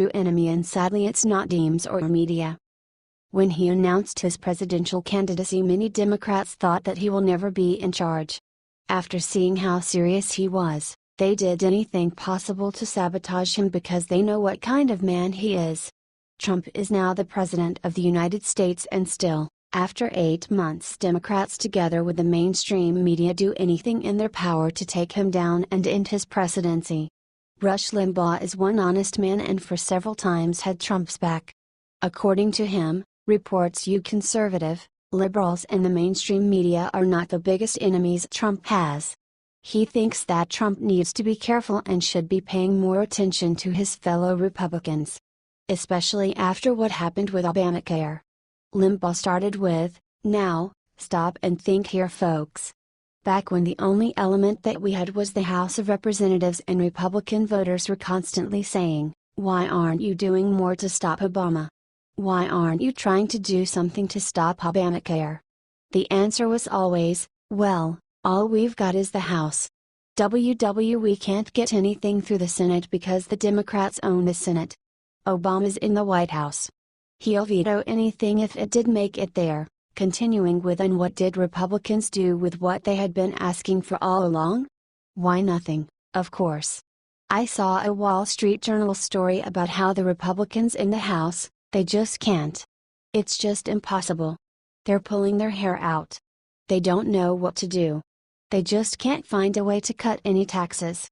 enemy, and sadly it's not Dems or media. When he announced his presidential candidacy, many Democrats thought that he will never be in charge. After seeing how serious he was, they did anything possible to sabotage him because they know what kind of man he is. Trump is now the President of the United States, and still, after 8 months, Democrats together with the mainstream media do anything in their power to take him down and end his presidency. Rush Limbaugh is one honest man and for several times had Trump's back. According to him, reports you conservative, liberals and the mainstream media are not the biggest enemies Trump has. He thinks that Trump needs to be careful and should be paying more attention to his fellow Republicans. Especially after what happened with Obamacare. Limbaugh started with, "Now, stop and think here folks. Back when the only element that we had was the House of Representatives and Republican voters were constantly saying, 'Why aren't you doing more to stop Obama? Why aren't you trying to do something to stop Obamacare?' The answer was always, 'Well, all we've got is the House. We can't get anything through the Senate because the Democrats own the Senate. Obama's in the White House. He'll veto anything if it did make it there,' continuing with, "And what did Republicans do with what they had been asking for all along? Why, nothing, of course. I saw a Wall Street Journal story about how the Republicans in the House, they just can't. It's just impossible. They're pulling their hair out. They don't know what to do. They just can't find a way to cut any taxes.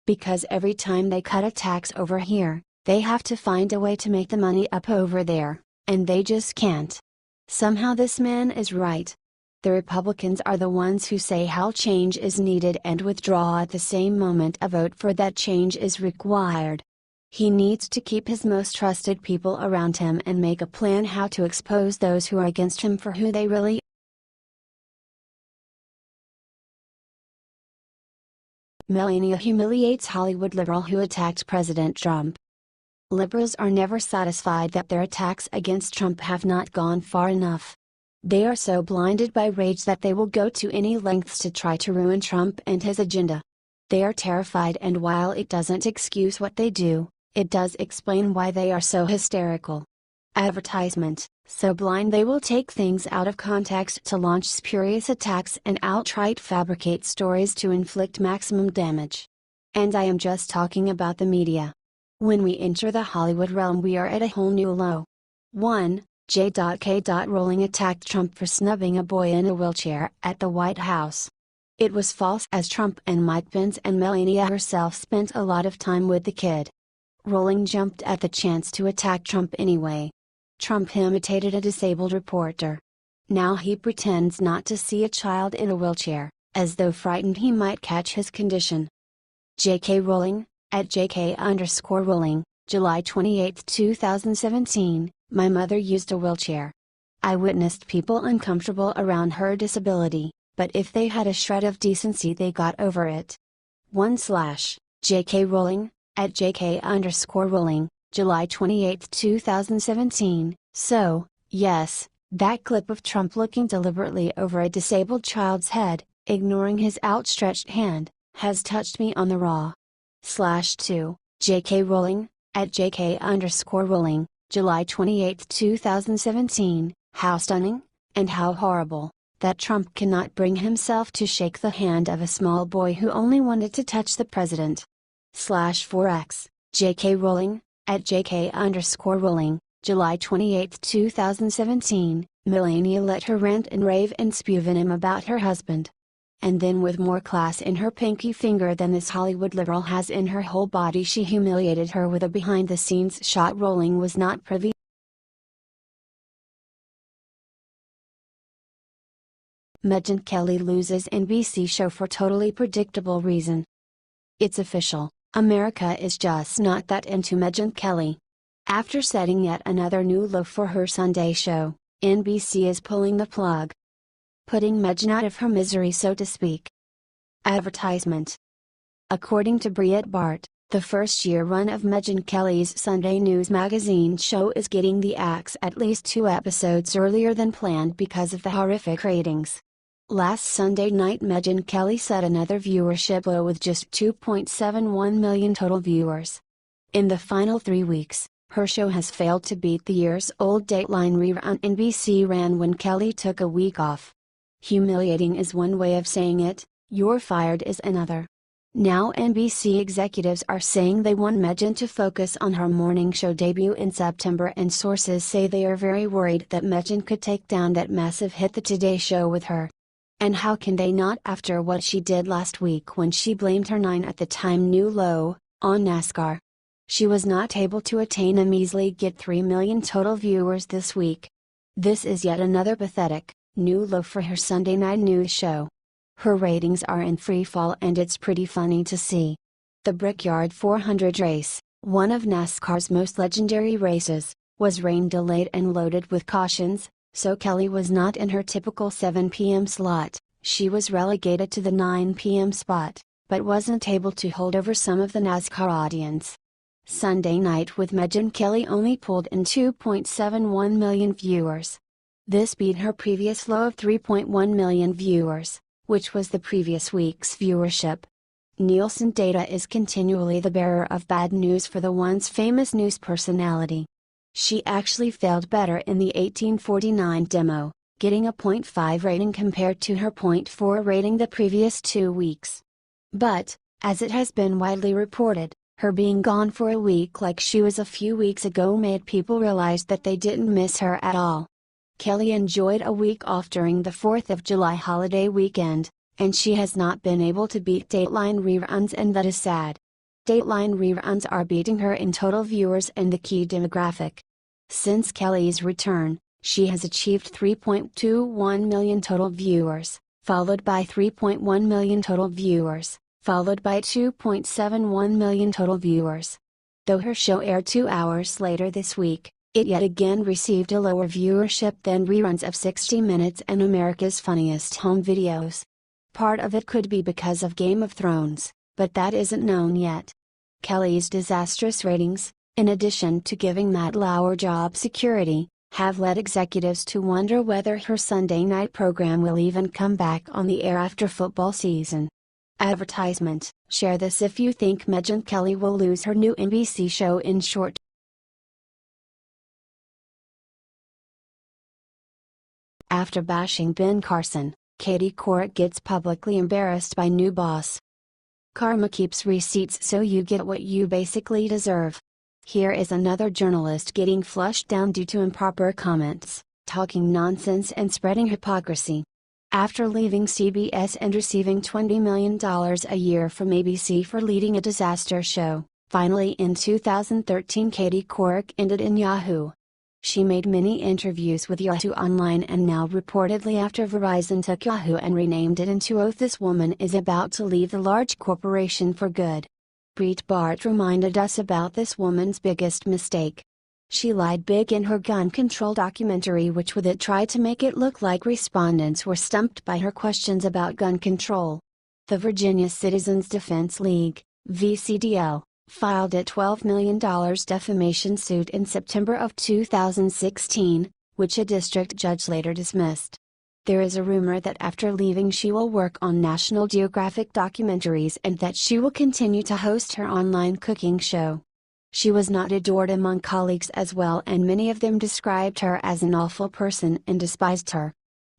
Because every time they cut a tax over here, they have to find a way to make the money up over there, and they just can't. Somehow this man is right. The Republicans are the ones who say how change is needed and withdraw at the same moment a vote for that change is required. He needs to keep his most trusted people around him and make a plan how to expose those who are against him for who they really are." Melania humiliates Hollywood liberal who attacked President Trump. Liberals are never satisfied that their attacks against Trump have not gone far enough. They are so blinded by rage that they will go to any lengths to try to ruin Trump and his agenda. They are terrified, and while it doesn't excuse what they do, it does explain why they are so hysterical. Advertisement: so blind they will take things out of context to launch spurious attacks and outright fabricate stories to inflict maximum damage. And I am just talking about the media. When we enter the Hollywood realm, we are at a whole new low. 1. J.K. Rowling attacked Trump for snubbing a boy in a wheelchair at the White House. It was false, as Trump and Mike Pence and Melania herself spent a lot of time with the kid. Rowling jumped at the chance to attack Trump anyway. Trump imitated a disabled reporter. Now he pretends not to see a child in a wheelchair, as though frightened he might catch his condition. J.K. Rowling, at JK_Rowling, July 28, 2017, "My mother used a wheelchair. I witnessed people uncomfortable around her disability, but if they had a shred of decency they got over it." 1/J.K. Rowling, at JK_Rowling, July 28, 2017, "So, yes, that clip of Trump looking deliberately over a disabled child's head, ignoring his outstretched hand, has touched me on the raw." 2. J.K. Rowling, at JK_Rowling, July 28, 2017, "How stunning, and how horrible, that Trump cannot bring himself to shake the hand of a small boy who only wanted to touch the president." 4x, J.K. Rowling, at JK_Rowling, July 28, 2017, "Melania let her rant and rave and spew venom about her husband. And then with more class in her pinky finger than this Hollywood liberal has in her whole body, she humiliated her with a behind-the-scenes shot Rowling was not privy." Megyn Kelly loses NBC show for totally predictable reason. It's official, America is just not that into Megyn Kelly. After setting yet another new low for her Sunday show, NBC is pulling the plug. Putting Megyn out of her misery, so to speak. Advertisement. According to Breitbart, the first-year run of Megyn Kelly's Sunday News Magazine show is getting the axe at least 2 episodes earlier than planned because of the horrific ratings. Last Sunday night, Megyn Kelly set another viewership low with just 2.71 million total viewers. In the final 3 weeks, Her show has failed to beat the years-old Dateline rerun NBC ran when Kelly took a week off. Humiliating is one way of saying it, you're fired is another. Now NBC executives are saying they want Megyn to focus on her morning show debut in September, and sources say they are very worried that Megyn could take down that massive hit The Today Show with her. And how can they not after what she did last week when she blamed her at the time new low, on NASCAR. She was not able to attain a measly 3 million total viewers this week. This is yet another pathetic, new low for her Sunday night news show. Her ratings are in free fall and it's pretty funny to see. The Brickyard 400 race, one of NASCAR's most legendary races, was rain delayed and loaded with cautions, so Kelly was not in her typical 7 p.m. slot. She was relegated to the 9 p.m. spot, but wasn't able to hold over some of the NASCAR audience. Sunday Night with Megyn Kelly only pulled in 2.71 million viewers. This beat her previous low of 3.1 million viewers, which was the previous week's viewership. Nielsen data is continually the bearer of bad news for the once famous news personality. She actually failed better in the 1849 demo, getting a 0.5 rating compared to her 0.4 rating the previous 2 weeks. But, as it has been widely reported, her being gone for a week like she was a few weeks ago made people realize that they didn't miss her at all. Kelly enjoyed a week off during the 4th of July holiday weekend, and she has not been able to beat Dateline reruns, and that is sad. Dateline reruns are beating her in total viewers and the key demographic. Since Kelly's return, she has achieved 3.21 million total viewers, followed by 3.1 million total viewers, followed by 2.71 million total viewers. Though her show aired 2 hours later this week, it yet again received a lower viewership than reruns of 60 Minutes and America's Funniest Home Videos. Part of it could be because of Game of Thrones, but that isn't known yet. Kelly's disastrous ratings, in addition to giving Matt Lauer job security, have led executives to wonder whether her Sunday night program will even come back on the air after football season. Advertisement: share this if you think Megyn Kelly will lose her new NBC show in short. After bashing Ben Carson, Katie Couric gets publicly embarrassed by new boss. Karma keeps receipts, so you get what you basically deserve. Here is another journalist getting flushed down due to improper comments, talking nonsense and spreading hypocrisy. After leaving CBS and receiving $20 million a year from ABC for leading a disaster show, finally in 2013 Katie Couric ended in Yahoo. She made many interviews with Yahoo Online, and now reportedly after Verizon took Yahoo and renamed it into Oath, this woman is about to leave the large corporation for good. Breitbart reminded us about this woman's biggest mistake. She lied big in her gun control documentary, which with it tried to make it look like respondents were stumped by her questions about gun control. The Virginia Citizens Defense League, VCDL, filed a $12 million defamation suit in September of 2016, which a district judge later dismissed. There is a rumor that after leaving she will work on National Geographic documentaries and that she will continue to host her online cooking show. She was not adored among colleagues as well, and many of them described her as an awful person and despised her.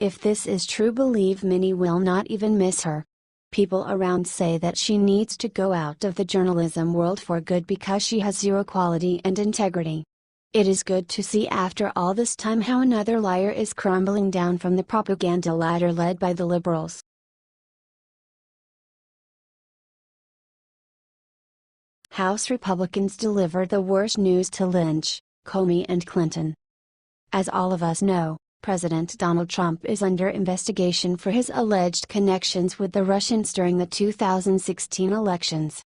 If this is true, believe many will not even miss her. People around say that she needs to go out of the journalism world for good because she has zero quality and integrity. It is good to see after all this time how another liar is crumbling down from the propaganda ladder led by the liberals. House Republicans deliver the worst news to lynch Comey and Clinton. As all of us know, President Donald Trump is under investigation for his alleged connections with the Russians during the 2016 elections.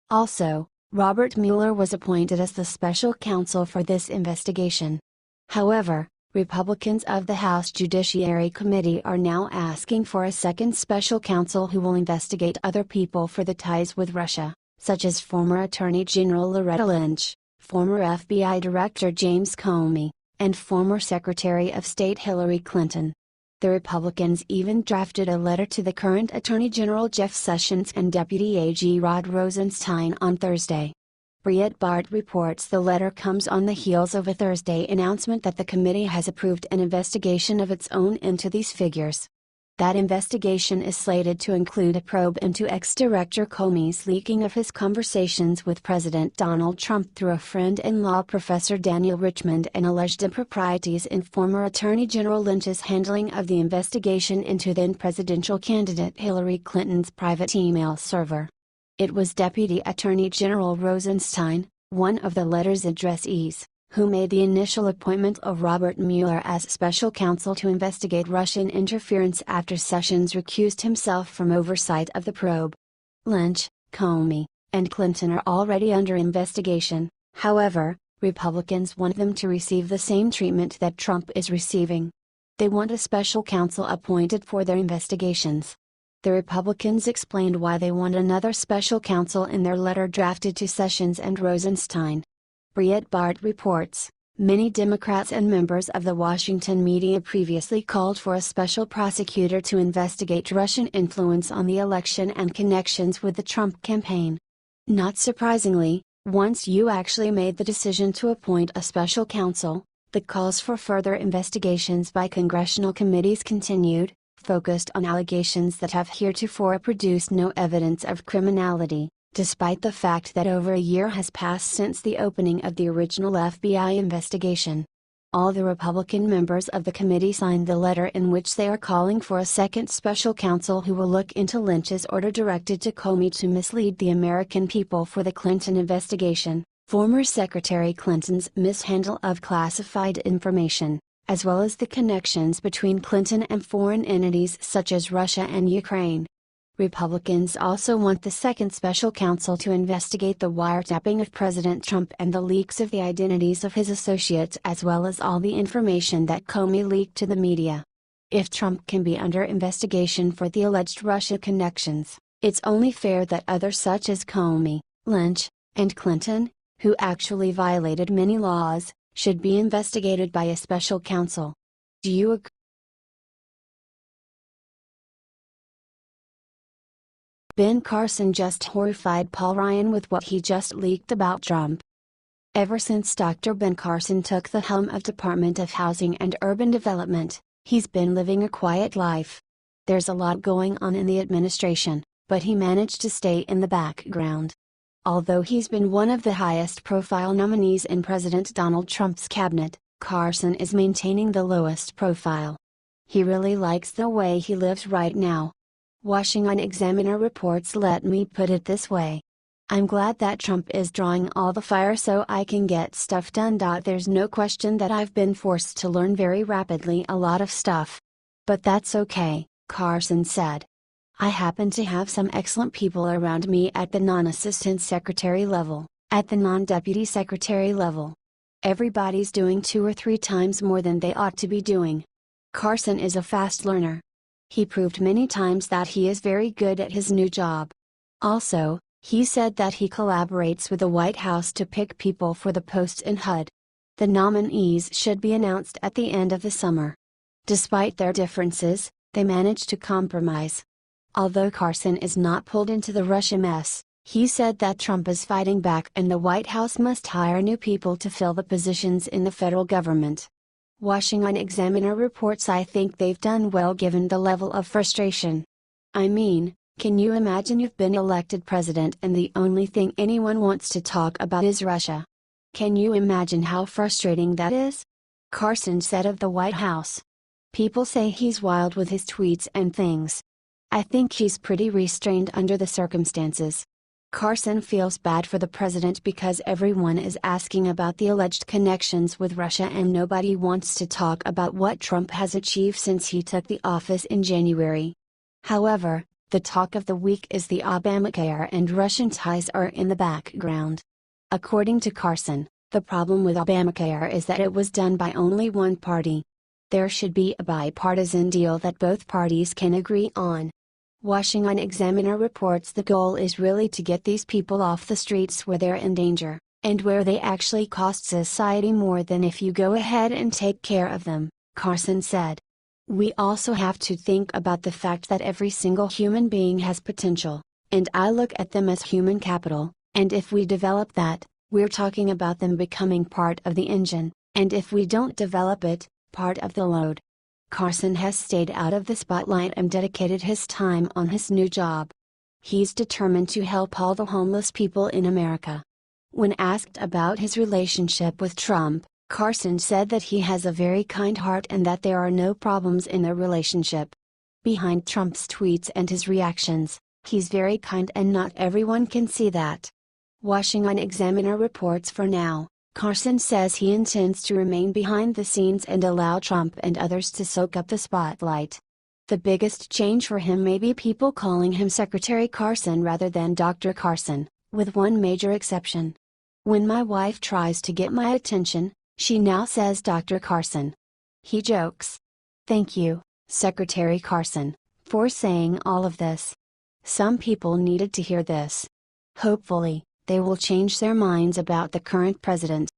Also, Robert Mueller was appointed as the special counsel for this investigation. However, Republicans of the House Judiciary Committee are now asking for a second special counsel who will investigate other people for the ties with Russia, such as former Attorney General Loretta Lynch, former FBI Director James Comey, and former Secretary of State Hillary Clinton. The Republicans even drafted a letter to the current Attorney General Jeff Sessions and Deputy AG Rod Rosenstein on Thursday. Breitbart reports the letter comes on the heels of a Thursday announcement that the committee has approved an investigation of its own into these figures. That investigation is slated to include a probe into ex-director Comey's leaking of his conversations with President Donald Trump through a friend-in-law Professor Daniel Richmond and alleged improprieties in former Attorney General Lynch's handling of the investigation into then-presidential candidate Hillary Clinton's private email server. It was Deputy Attorney General Rosenstein, one of the letter's addressees, who made the initial appointment of Robert Mueller as special counsel to investigate Russian interference after Sessions recused himself from oversight of the probe. Lynch, Comey, and Clinton are already under investigation. However, Republicans want them to receive the same treatment that Trump is receiving. They want a special counsel appointed for their investigations. The Republicans explained why they want another special counsel in their letter drafted to Sessions and Rosenstein. Breitbart reports, many Democrats and members of the Washington media previously called for a special prosecutor to investigate Russian influence on the election and connections with the Trump campaign. Not surprisingly, once you actually made the decision to appoint a special counsel, the calls for further investigations by congressional committees continued, focused on allegations that have heretofore produced no evidence of criminality, despite the fact that over a year has passed since the opening of the original FBI investigation. All the Republican members of the committee signed the letter in which they are calling for a second special counsel who will look into Lynch's order directed to Comey to mislead the American people for the Clinton investigation, former Secretary Clinton's mishandle of classified information, as well as the connections between Clinton and foreign entities such as Russia and Ukraine. Republicans also want the second special counsel to investigate the wiretapping of President Trump and the leaks of the identities of his associates as well as all the information that Comey leaked to the media. If Trump can be under investigation for the alleged Russia connections, it's only fair that others such as Comey, Lynch, and Clinton, who actually violated many laws, should be investigated by a special counsel. Do you agree? Ben Carson just horrified Paul Ryan with what he just leaked about Trump. Ever since Dr. Ben Carson took the helm of Department of Housing and Urban Development, he's been living a quiet life. There's a lot going on in the administration, but he managed to stay in the background. Although he's been one of the highest-profile nominees in President Donald Trump's cabinet, Carson is maintaining the lowest profile. He really likes the way he lives right now. Washington Examiner reports, let me put it this way. I'm glad that Trump is drawing all the fire so I can get stuff done. There's no question that I've been forced to learn very rapidly a lot of stuff. But that's okay, Carson said. I happen to have some excellent people around me at the non-assistant secretary level, at the non-deputy secretary level. Everybody's doing 2 or 3 times more than they ought to be doing. Carson is a fast learner. He proved many times that he is very good at his new job. Also, he said that he collaborates with the White House to pick people for the posts in HUD. The nominees should be announced at the end of the summer. Despite their differences, they managed to compromise. Although Carson is not pulled into the Russia mess, he said that Trump is fighting back and the White House must hire new people to fill the positions in the federal government. Washington Examiner reports, I think they've done well given the level of frustration. I mean, can you imagine you've been elected president and the only thing anyone wants to talk about is Russia? Can you imagine how frustrating that is? Carson said of the White House. People say he's wild with his tweets and things. I think he's pretty restrained under the circumstances. Carson feels bad for the president because everyone is asking about the alleged connections with Russia and nobody wants to talk about what Trump has achieved since he took the office in January. However, the talk of the week is the Obamacare and Russian ties are in the background. According to Carson, the problem with Obamacare is that it was done by only one party. There should be a bipartisan deal that both parties can agree on. Washington Examiner reports the goal is really to get these people off the streets where they're in danger, and where they actually cost society more than if you go ahead and take care of them, Carson said. We also have to think about the fact that every single human being has potential, and I look at them as human capital, and if we develop that, We're talking about them becoming part of the engine, and if we don't develop it, part of the load. Carson has stayed out of the spotlight and dedicated his time on his new job. He's determined to help all the homeless people in America. When asked about his relationship with Trump, Carson said that he has a very kind heart and that there are no problems in their relationship. Behind Trump's tweets and his reactions, he's very kind and not everyone can see that. Washington Examiner reports for now, Carson says he intends to remain behind the scenes and allow Trump and others to soak up the spotlight. The biggest change for him may be people calling him Secretary Carson rather than Dr. Carson, with one major exception. When my wife tries to get my attention, she now says Dr. Carson. He jokes. Thank you, Secretary Carson, for saying all of this. Some people needed to hear this. Hopefully, they will change their minds about the current president.